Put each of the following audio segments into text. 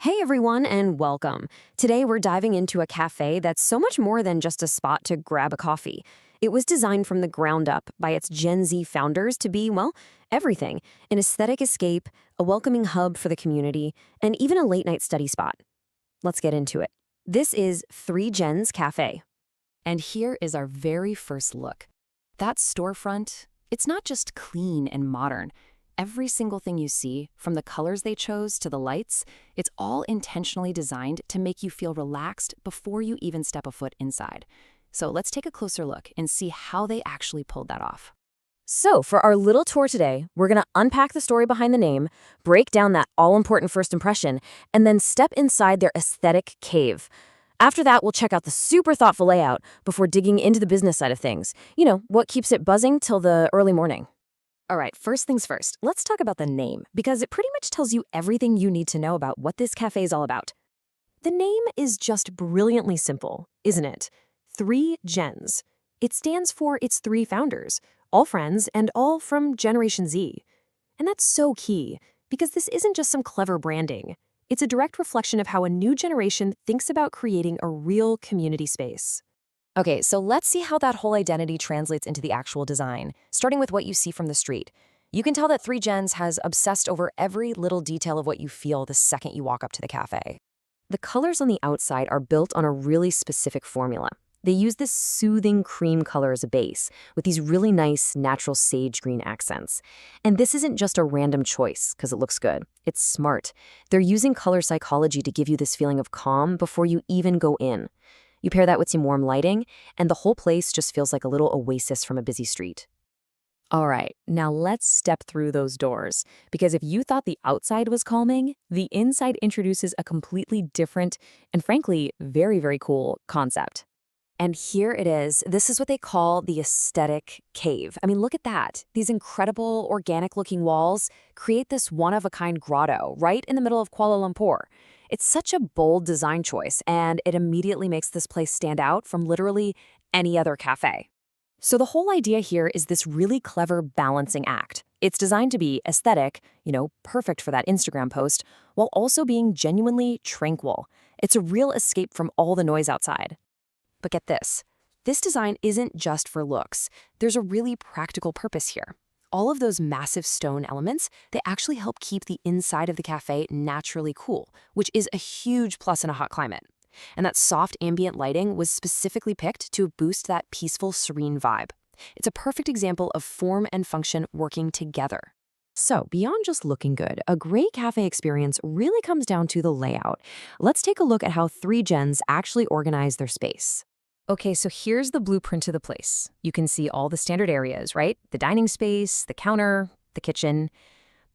Hey everyone, and welcome. Today we're diving into a cafe that's so much more than just a spot to grab a coffee. It was designed from the ground up by its Gen Z founders to be, well, everything: an aesthetic escape, a welcoming hub for the community, and even a late night study spot. Let's get into it. This is Three Gens Cafe. And here is our very first look. That storefront, it's not just clean and modern. Every single thing you see, from the colors they chose to the lights, it's all intentionally designed to make you feel relaxed before you even step a foot inside. So let's take a closer look and see how they actually pulled that off. So, for our little tour today, we're going to unpack the story behind the name, break down that all important first impression, and then step inside their aesthetic cave. After that, we'll check out the super thoughtful layout before digging into the business side of things. You know, what keeps it buzzing till the early morning. All right, first things first, let's talk about the name, because it pretty much tells you everything you need to know about what this cafe is all about. The name is just brilliantly simple, isn't it? Three Gens. It stands for its three founders, all friends and all from Generation Z. And that's so key, because this isn't just some clever branding. It's a direct reflection of how a new generation thinks about creating a real community space. Okay, so let's see how that whole identity translates into the actual design, starting with what you see from the street. You can tell that Three Gens has obsessed over every little detail of what you feel the second you walk up to the cafe. The colors on the outside are built on a really specific formula. They use this soothing cream color as a base, with these really nice natural sage green accents. And this isn't just a random choice because it looks good. It's smart. They're using color psychology to give you this feeling of calm before you even go in. You pair that with some warm lighting, and the whole place just feels like a little oasis from a busy street. All right, now let's step through those doors, because if you thought the outside was calming, the inside introduces a completely different and frankly, very, very cool concept. And here it is. This is what they call the aesthetic cave. I mean, look at that. These incredible organic-looking walls create this one-of-a-kind grotto right in the middle of Kuala Lumpur. It's such a bold design choice, and it immediately makes this place stand out from literally any other cafe. So the whole idea here is this really clever balancing act. It's designed to be aesthetic, perfect for that Instagram post, while also being genuinely tranquil. It's a real escape from all the noise outside. But get this. This design isn't just for looks. There's a really practical purpose here. All of those massive stone elements, they actually help keep the inside of the cafe naturally cool, which is a huge plus in a hot climate. And that soft ambient lighting was specifically picked to boost that peaceful, serene vibe. It's a perfect example of form and function working together. So, beyond just looking good, a great cafe experience really comes down to the layout. Let's take a look at how Three Gens actually organize their space. Okay, so here's the blueprint to the place. You can see all the standard areas, right? The dining space, the counter, the kitchen.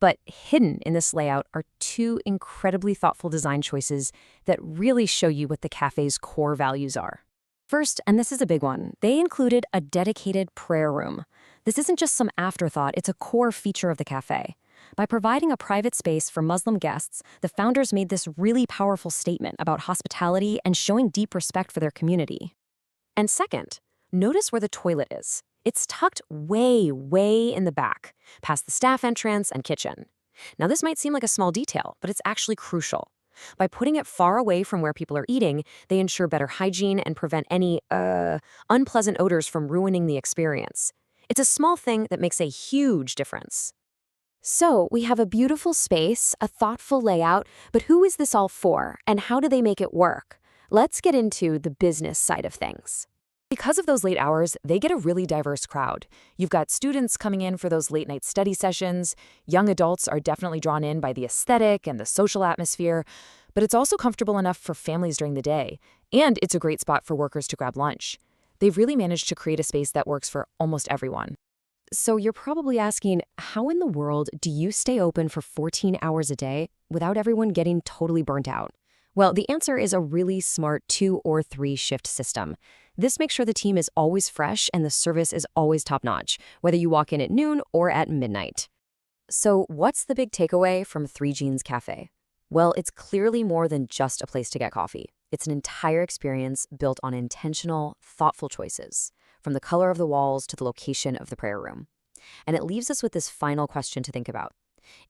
But hidden in this layout are two incredibly thoughtful design choices that really show you what the cafe's core values are. First, and this is a big one, they included a dedicated prayer room. This isn't just some afterthought, it's a core feature of the cafe. By providing a private space for Muslim guests, the founders made this really powerful statement about hospitality and showing deep respect for their community. And second, notice where the toilet is. It's tucked way, way in the back, past the staff entrance and kitchen. Now, this might seem like a small detail, but it's actually crucial. By putting it far away from where people are eating, they ensure better hygiene and prevent any, unpleasant odors from ruining the experience. It's a small thing that makes a huge difference. So, we have a beautiful space, a thoughtful layout, but who is this all for, and how do they make it work? Let's get into the business side of things. Because of those late hours, they get a really diverse crowd. You've got students coming in for those late-night study sessions. Young adults are definitely drawn in by the aesthetic and the social atmosphere, but it's also comfortable enough for families during the day. And it's a great spot for workers to grab lunch. They've really managed to create a space that works for almost everyone. So you're probably asking, how in the world do you stay open for 14 hours a day without everyone getting totally burnt out? Well, the answer is a really smart 2 or 3 shift system. This makes sure the team is always fresh and the service is always top-notch, whether you walk in at noon or at midnight. So what's the big takeaway from Three Gens Cafe? Well, it's clearly more than just a place to get coffee. It's an entire experience built on intentional, thoughtful choices, from the color of the walls to the location of the prayer room. And it leaves us with this final question to think about.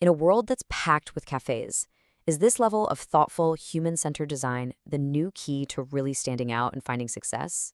In a world that's packed with cafes, Is this level of thoughtful, human-centered design the new key to really standing out and finding success?